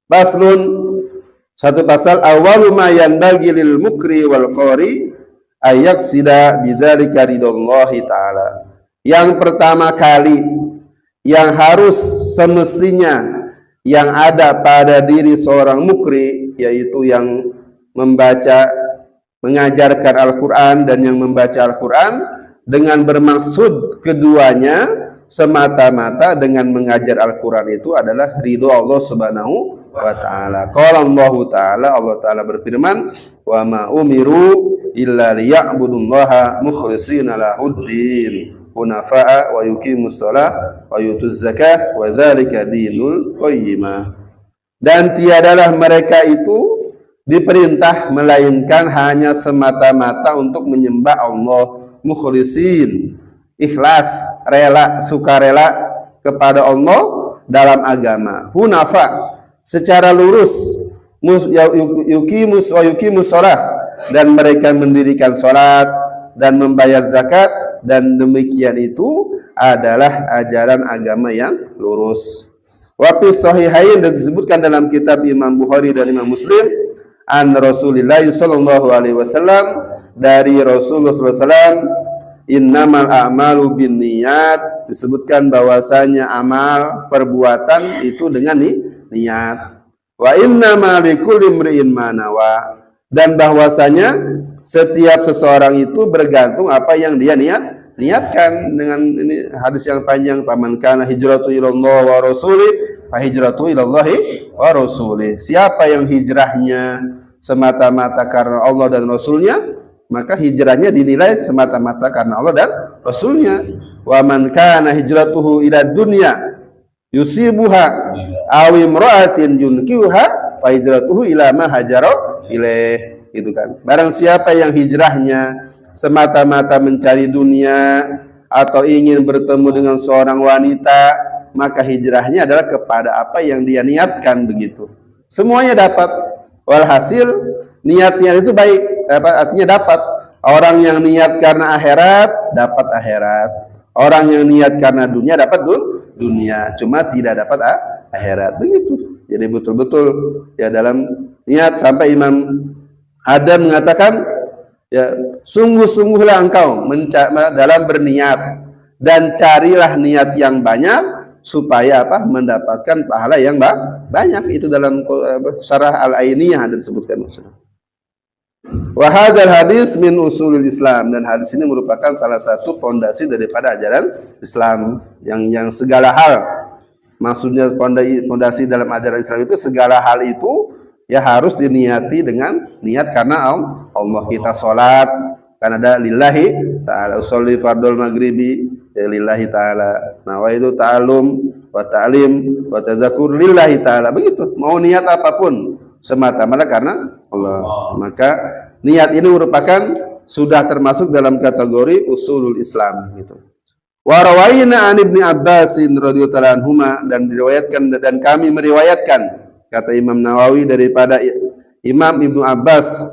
Faslun, satu pasal, awwalu ma yanbaghi lil mukri wal qari ayaksida bidzalika ridallahi ta'ala. Yang pertama kali yang harus semestinya yang ada pada diri seorang mukri, yaitu yang membaca, mengajarkan Al-Quran dan yang membaca Al-Quran dengan bermaksud keduanya semata-mata dengan mengajar Al-Quran itu adalah ridho Allah Subhanahu wa ta'ala. Qala Allah ta'ala, Allah ta'ala berfirman, wa ma umiru illa liya'budullaha mukhlishina lahuddin hunafa'a wa yuqimus shalah wa yutuz zakah wa dzalika dinul qayyimah. Dan tiadalah mereka itu diperintah melainkan hanya semata-mata untuk menyembah Allah mukhlisin, ikhlas, rela, sukarela kepada Allah dalam agama, hunafa, secara lurus, yuqimus wa yuqimus shalah, dan mereka mendirikan salat dan membayar zakat, dan demikian itu adalah ajaran agama yang lurus. Wa fi sahihain, dan disebutkan dalam kitab Imam Bukhari dan Imam Muslim, an Rasulillah sallallahu alaihi wasallam, dari Rasulullah sallallahu alaihi wasallam, innamal a'malu binniyat, disebutkan bahwasanya amal perbuatan itu dengan niat. Wa innamal likulli imri'in ma nawa, dan bahwasanya setiap seseorang itu bergantung apa yang dia niatkan. Dengan ini hadis yang panjang, faman kana hijratu ilallah wa rasulih fa hijratu ilallahi wa rasulih. Siapa yang hijrahnya semata-mata karena Allah dan Rasulnya, maka hijrahnya dinilai semata-mata karena Allah dan Rasulnya. Wa man kana hijratuhu ila dunya yusibuha aw imra'atin yunkihuha fa hijratuhu ila ma hajara ilaih. Gitu kan. Barang siapa yang hijrahnya semata-mata mencari dunia atau ingin bertemu dengan seorang wanita, maka hijrahnya adalah kepada apa yang dia niatkan, begitu. Semuanya dapat. Walhasil niatnya itu baik, artinya dapat. Orang yang niat karena akhirat dapat akhirat. Orang yang niat karena dunia dapat dunia, cuma tidak dapat akhirat, begitu. Jadi betul-betul ya dalam niat, sampai Imam Adam mengatakan, ya, sungguh-sungguhlah engkau dalam berniat, dan carilah niat yang banyak supaya apa? Mendapatkan pahala yang banyak. Itu dalam Syarah Al-Ainiyah dan disebutkan. Wa hadzal hadis min usulil Islam, dan hadis ini merupakan salah satu pondasi daripada ajaran Islam, yang segala hal, maksudnya pondasi dalam ajaran Islam itu segala hal itu ya harus diniati dengan niat karena Allah. Kita sholat karena ada lillahi ta'ala, usolli fardul maghribi ya lillahi ta'ala, nawaitu ta'alum wa ta'lim wa tadzakur lillahi ta'ala, begitu. Mau niat apapun semata-mata karena Allah, maka niat ini merupakan sudah termasuk dalam kategori usulul Islam, gitu. Wa rawaina an Ibnu Abbas radhiyallahu anhuma, dan diriwayatkan, dan kami meriwayatkan, kata Imam Nawawi, daripada Imam Ibnu Abbas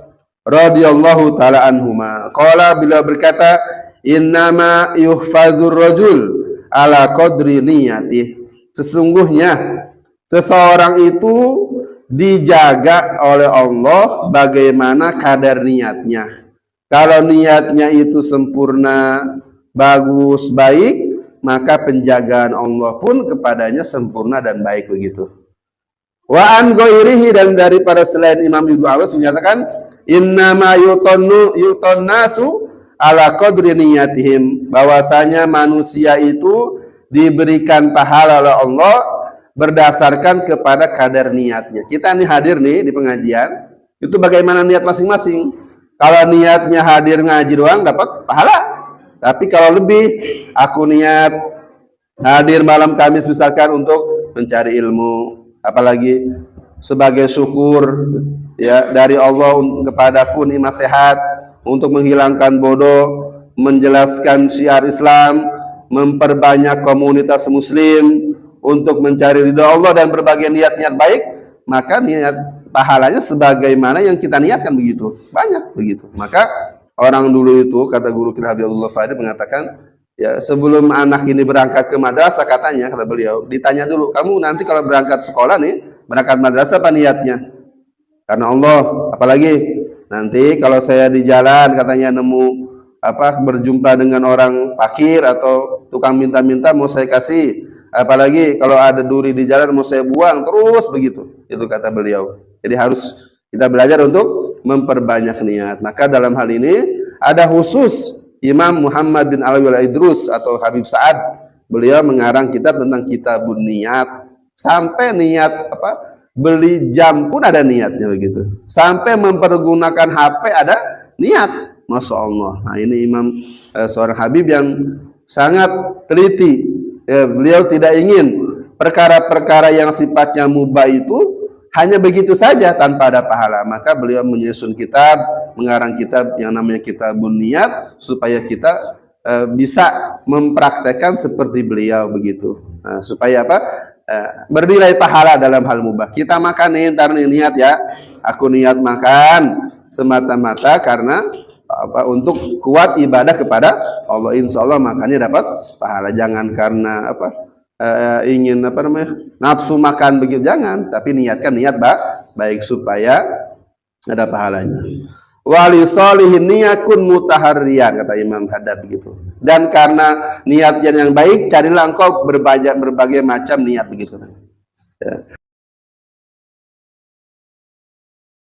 radhiyallahu taala anhuma, qala, beliau berkata, innama yuhfadzur rajul ala qadri niyatih, sesungguhnya seseorang itu dijaga oleh Allah bagaimana kadar niatnya. Kalau niatnya itu sempurna, bagus, baik, maka penjagaan Allah pun kepadanya sempurna dan baik, begitu. Wa an ghairihi, dan daripada selain Imam Ibnu Abbas menyatakan, innama yutannasu ala qadri niyatihim, bahwasanya manusia itu diberikan pahala oleh Allah berdasarkan kepada kadar niatnya. Kita nih hadir nih di pengajian, itu bagaimana niat masing-masing. Kalau niatnya hadir ngaji doang dapat pahala. Tapi kalau lebih, aku niat hadir malam Kamis misalkan untuk mencari ilmu, apalagi sebagai syukur ya dari Allah kepadaku nikmat sehat, untuk menghilangkan bodoh, menjelaskan syiar Islam, memperbanyak komunitas muslim, untuk mencari ridha Allah dan berbagai niat-niat baik, maka niat pahalanya sebagaimana yang kita niatkan, begitu. Banyak, begitu. Maka orang dulu itu, kata guru kita Habibullah Fadil mengatakan, ya, sebelum anak ini berangkat ke madrasah, katanya, kata beliau, ditanya dulu, kamu nanti kalau berangkat sekolah nih, berangkat madrasah apa niatnya? Karena Allah. Apalagi nanti kalau saya di jalan katanya nemu berjumpa dengan orang fakir atau tukang minta-minta mau saya kasih. Apalagi kalau ada duri di jalan mau saya buang, terus begitu. Itu kata beliau. Jadi harus kita belajar untuk memperbanyak niat. Maka dalam hal ini ada khusus Imam Muhammad bin Alawi al-Idrus atau Habib Sa'ad, beliau mengarang kitab tentang kitabun niat. Sampai niat beli jam pun ada niatnya begitu. Sampai mempergunakan HP ada niat. Masya Allah. Nah ini Imam seorang Habib yang sangat teliti. Beliau tidak ingin perkara-perkara yang sifatnya mubah itu hanya begitu saja tanpa ada pahala. Maka beliau menyusun kitab, mengarang kitab yang namanya Kitabun Niat, supaya kita bisa mempraktekkan seperti beliau begitu. Nah, supaya bernilai pahala dalam hal mubah. Kita makan nih, ntar nih niat ya. Aku niat makan semata-mata karena untuk kuat ibadah kepada Allah. Insya Allah makannya dapat pahala. Jangan karena ingin nafsu makan begitu, jangan, tapi niatkan niat baik supaya ada pahalanya. Wali solihin niyakun mutaharriyan, kata Imam Haddad begitu. Dan karena niatnya yang baik, carilah engkau berbagai macam niat begitu. Ya.